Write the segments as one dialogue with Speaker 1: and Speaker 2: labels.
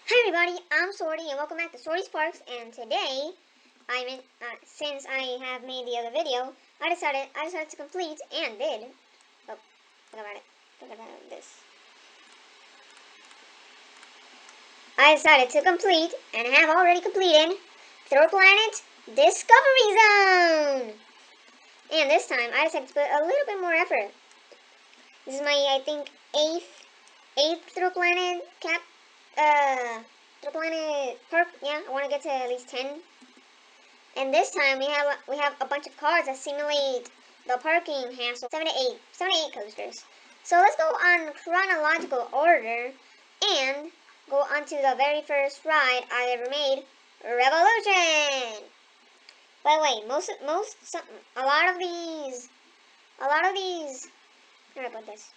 Speaker 1: Hi everybody, I'm Swordi and welcome back to Swordi's Parks. And today, since I have made the other video, I decided to complete and did. Oh, forgot about this. I decided to complete and have already completed Third Planet Discovery Zone. And this time, I decided to put a little bit more effort. This is my, I think, eighth Third Planet Third Planet Park. Yeah, I want to get to at least 10. And this time we have a bunch of cards that simulate the parking hassle. 7 to 8 coasters. So let's go on chronological order and go on to the very first ride I ever made, Revolution. By the way, a lot of these, how do I put this?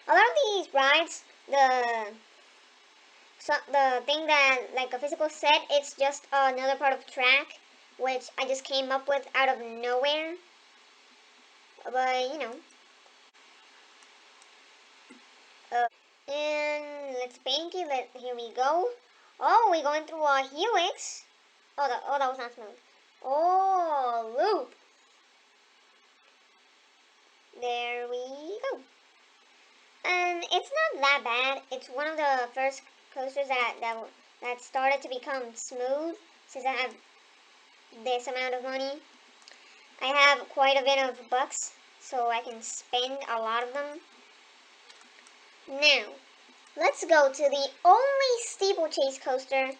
Speaker 1: A lot of these rides, the thing that like a physical set, it's just another part of track, which I just came up with out of nowhere. But you know, and let's bank it. Here we go. Oh, we're going through a helix. That was not smooth. Oh, loop. There we go. And it's not that bad. It's one of the first coasters that started to become smooth since I have this amount of money. I have quite a bit of bucks, so I can spend a lot of them. Now, let's go to the only steeplechase coaster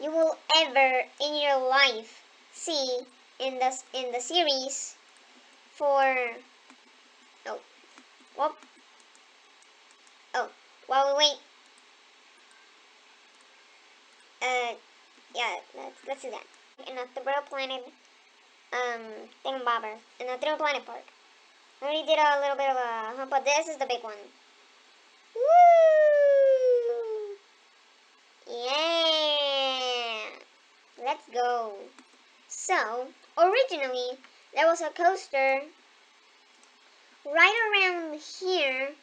Speaker 1: you will ever in your life see in the series for oh oh while we wait. Yeah, let's do that. In the Thrill Planet thingamabobber in the Thrill Planet Park. I already did a little bit of a hump, but this is the big one. Woo! Yeah! Let's go. So, originally, there was a coaster right around here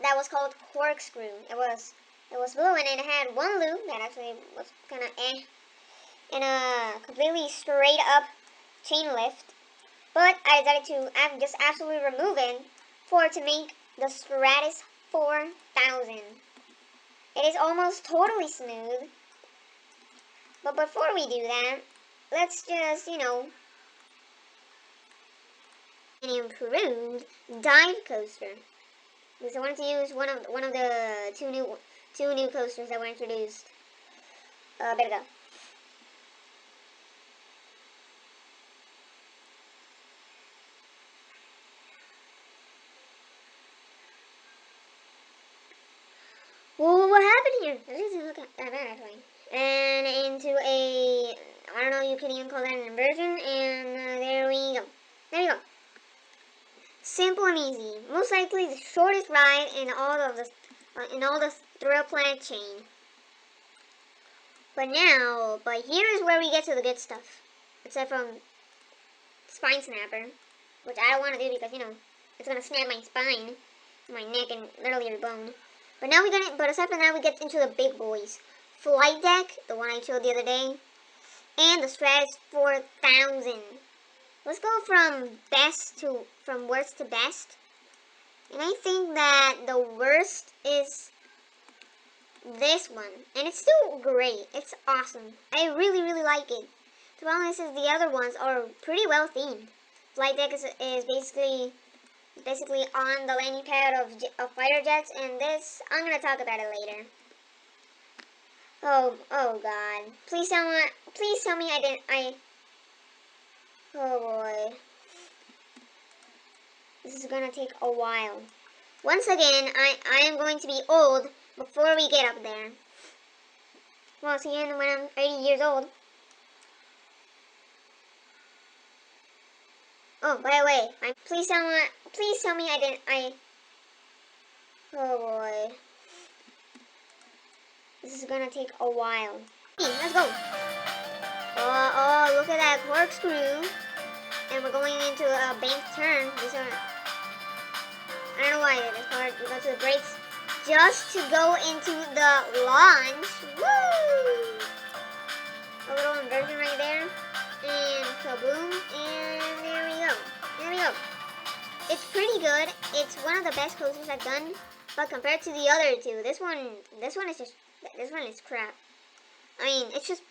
Speaker 1: that was called Corkscrew. It was blue and it had one loop that actually was kind of and a completely straight up chain lift. But I decided to just absolutely remove it to make the Stratus 4000. It is almost totally smooth. But before we do that, let's just, an improved dive coaster. Because I wanted to use one of the two new coasters that were introduced a bit ago. Well, what happened here? This doesn't look that bad actually. And into a, I don't know, you can even call that an inversion. And there we go. There you go. Simple and easy. Most likely the shortest ride in all the Thrill Planet chain. But here is where we get to the good stuff. Except from Spine Snapper, which I don't want to do because it's gonna snap my spine, my neck, and literally every bone. But aside from that, we get into the big boys. Flight Deck, the one I showed the other day, and the Stratus 4000. Let's go from worst to best. And I think that the worst is this one. And it's still great. It's awesome. I really, really like it. To be honest, the other ones are pretty well themed. Flight Deck is basically on the landing pad of fighter jets, and this, I'm gonna talk about it later. Oh God! Please tell me oh boy, this is gonna take a while. Once again, I am going to be old before we get up there. Well, see, when I'm 80 years old. Oh, by the way, please tell me oh boy. This is gonna take a while. Let's go. Oh, look at that corkscrew. And we're going into a banked turn. I don't know why this part. You go to the brakes just to go into the launch. Woo! A little inversion right there. And kaboom. And there we go. There we go. It's pretty good. It's one of the best coasters I've done. But compared to the other two, this one is crap. I mean, it's just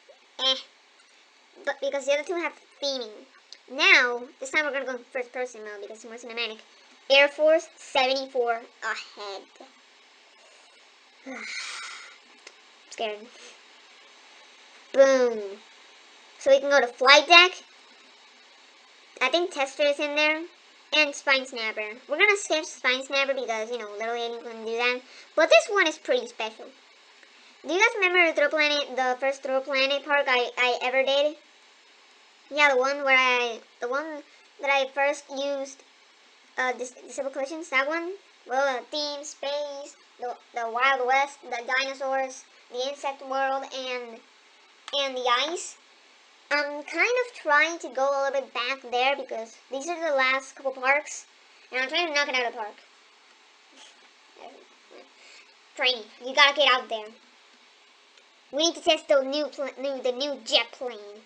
Speaker 1: but because the other two have theming. Now, this time we're gonna go first person mode because it's more cinematic. Air Force 74 ahead. Scared. Boom. So we can go to flight deck. I think Tester is in there. And Spine Snapper. We're gonna skip Spine Snapper because, you know, literally anyone can do that. But this one is pretty special. Do you guys remember the first Thrill Planet park I ever did? Yeah, the one that I first used Disable Collisions, that one. Well, theme, space, the Wild West, the dinosaurs, the insect world, and the ice. I'm kind of trying to go a little bit back there because these are the last couple parks, and I'm trying to knock it out of the park. Training, you gotta get out there. We need to test the new jet plane.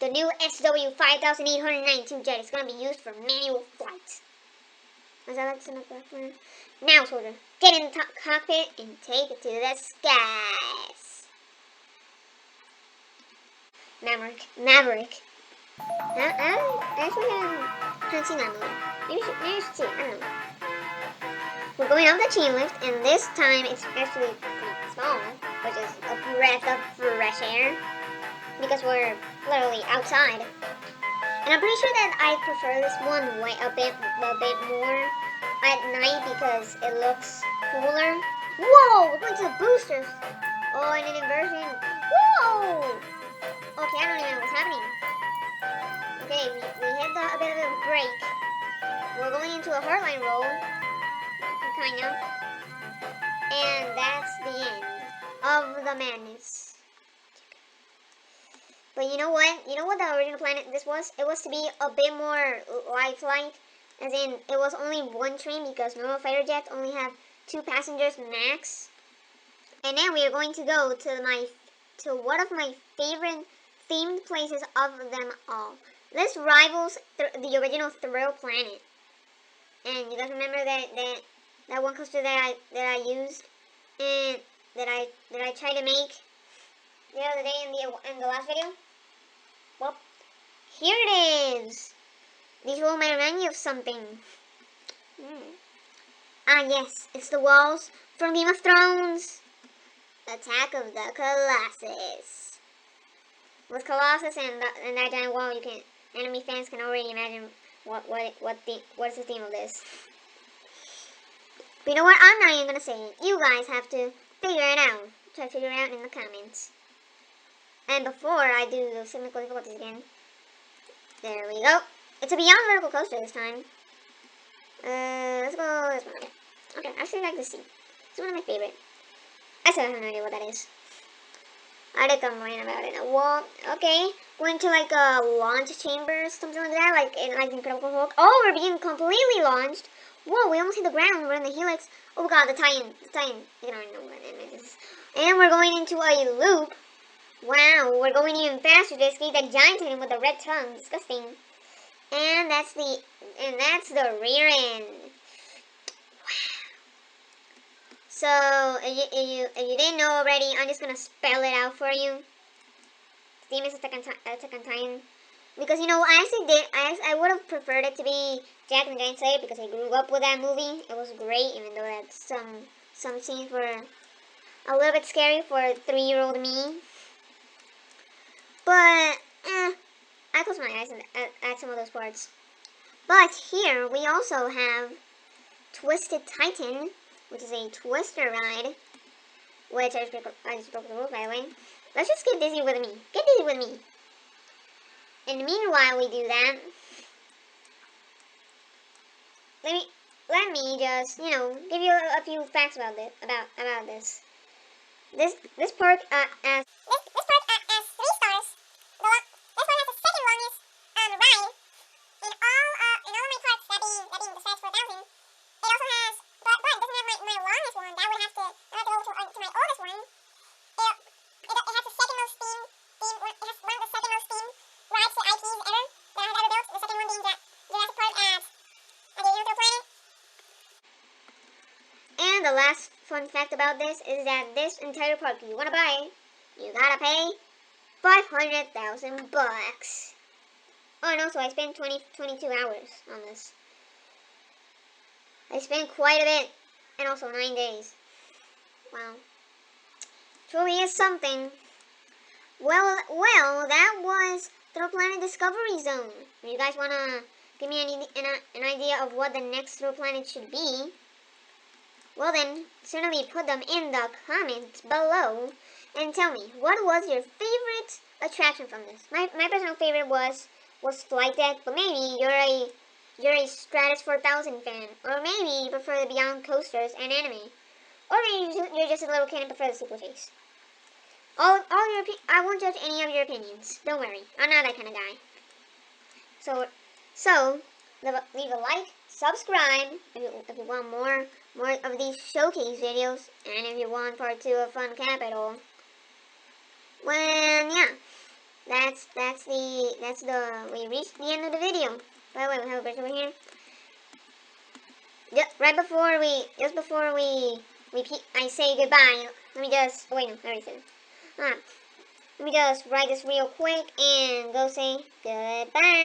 Speaker 1: The new SW5892 jet is gonna be used for manual flights. Is that like some platform? Now, soldier, get in the cockpit and take it to the skies. Maverick. Actually, I haven't seen that movie. Maybe you should see it. I don't know. We're going up the chain lift, and this time it's actually pretty small, which is a breath of fresh air, because we're literally outside. And I'm pretty sure that I prefer this one a bit more at night because it looks cooler. Whoa! We're going to the boosters. Oh, and an inversion. Whoa! Okay, I don't even know what's happening. Okay, we hit a bit of a break. We're going into a hardline roll. Kind of. And that's the end of the madness. But you know what? You know what the original planet this was? It was to be a bit more lifelike. As in, it was only one train because normal fighter jets only have 2 passengers max. And then we are going to go to one of my favorite themed places of them all. This rivals the original Thrill Planet. And you guys remember that one coaster that I used and that I tried to make the other day in the last video? Well, here it is. These will might remind you of something. Ah yes, it's the walls from Game of Thrones. Attack of the Colossus. With Colossus and that giant wall, enemy fans can already imagine what's the theme of this. But you know what? I'm not even gonna say it. You guys have to figure it out. Try to figure it out in the comments. And before I do the technical difficulties again, there we go. It's a beyond vertical coaster this time. Let's go this one. Okay, I actually like this seat. It's one of my favorite. I still have no idea what that is. I did complain about it. Well, okay. Going to like a launch chamber, something like that, like in Incredible Hulk. Oh, we're being completely launched. Whoa, we almost hit the ground. We're in the helix. Oh god, the tie-in. You don't know what it is. And we're going into a loop. Wow, we're going even faster to escape that giant titan with the red tongue. Disgusting. And that's the rear end. Wow. So, if you didn't know already, I'm just gonna spell it out for you. Theme is Attack on Titan. Because, you know, I would have preferred it to be Jack and the Giant Slayer because I grew up with that movie. It was great, even though that some scenes were a little bit scary for 3-year-old me. But, I close my eyes at some of those parts. But here, we also have Twisted Titan, which is a twister ride. Which I just broke the rules, by the way. Let's just get dizzy with me. Get dizzy with me. And meanwhile we do that, let me just, you know, give you a few facts about this. This park has 3 stars. This one has the second longest ride in all of my parks. That being the Stretch 4000. It also has, but it doesn't have my longest one.
Speaker 2: It has the second most theme. It has one of the second most theme rides to IPs ever that I've ever built. The second one being Jurassic Park at the Another Planet.
Speaker 1: And the last fun fact about this is that this entire park, if you want to buy it, you gotta pay 500,000 bucks. Oh, and also I spent 22 hours on this. I spent quite a bit, and also 9 days. Wow. Truly is something. Well, that was Thrill Planet Discovery Zone. If you guys wanna give me an idea of what the next Thrill Planet should be, well then, certainly put them in the comments below and tell me, what was your favorite attraction from this? My personal favorite was Flight Deck, but maybe you're a Stratus 4000 fan, or maybe you prefer the Beyond coasters and anime, or maybe you're just a little kid and prefer the Steeplechase. I won't judge any of your opinions. Don't worry, I'm not that kind of guy. So leave a like, subscribe if you want more of these showcase videos, and if you want part 2 of Fun Capital. Well, yeah, we reached the end of the video. By the way, we have a bridge over here. Just before I say goodbye, let me just, oh wait, no, I already said it. Let me just write this real quick and go say goodbye.